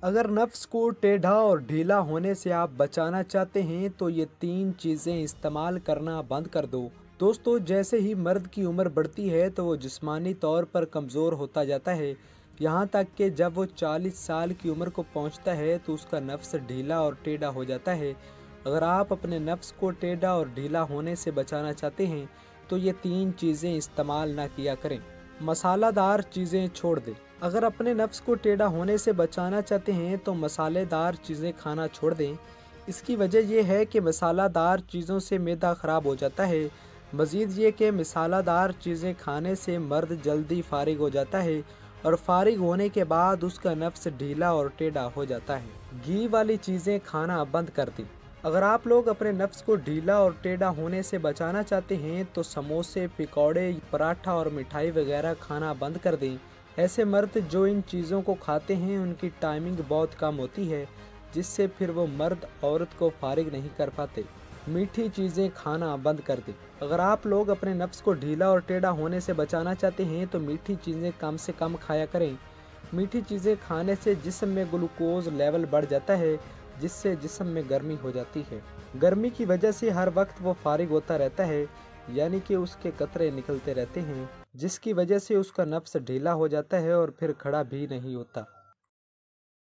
अगर नफ्स को टेढ़ा और ढीला होने से आप बचाना चाहते हैं तो ये 3 चीज़ें इस्तेमाल करना बंद कर दो। दोस्तों, जैसे ही मर्द की उम्र बढ़ती है तो वो जिस्मानी तौर पर कमज़ोर होता जाता है, यहाँ तक कि जब वो 40 साल की उम्र को पहुँचता है तो उसका नफ्स ढीला और टेढ़ा हो जाता है। अगर आप अपने नफ्स को टेढ़ा और ढीला होने से बचाना चाहते हैं तो ये 3 चीज़ें इस्तेमाल ना किया करें। मसालादार चीज़ें छोड़ दें। अगर अपने नफ्स को टेढ़ा होने से बचाना चाहते हैं तो मसालेदार चीज़ें खाना छोड़ दें। इसकी वजह यह है कि मसालादार चीज़ों से मैदा ख़राब हो जाता है। मज़ीद ये कि मसालादार चीज़ें खाने से मर्द जल्दी फारिग हो जाता है और फारिग होने के बाद उसका नफ्स ढीला और टेढ़ा हो जाता है। घी वाली चीज़ें खाना बंद कर दें। अगर आप लोग अपने नफ्स को ढीला और टेढ़ा होने से बचाना चाहते हैं तो समोसे, पकौड़े, पराठा और मिठाई वगैरह खाना बंद कर दें। ऐसे मर्द जो इन चीज़ों को खाते हैं उनकी टाइमिंग बहुत कम होती है, जिससे फिर वो मर्द औरत को फारिग नहीं कर पाते। मीठी चीज़ें खाना बंद कर दें। अगर आप लोग अपने नफ्स को ढीला और टेढ़ा होने से बचाना चाहते हैं तो मीठी चीज़ें कम से कम खाया करें। मीठी चीज़ें खाने से जिस्म में ग्लूकोज लेवल बढ़ जाता है, जिससे जिस्म में गर्मी हो जाती है। गर्मी की वजह से हर वक्त वो फारिग होता रहता है, यानी कि उसके कतरे निकलते रहते हैं, जिसकी वजह से उसका नफ्स ढीला हो जाता है और फिर खड़ा भी नहीं होता।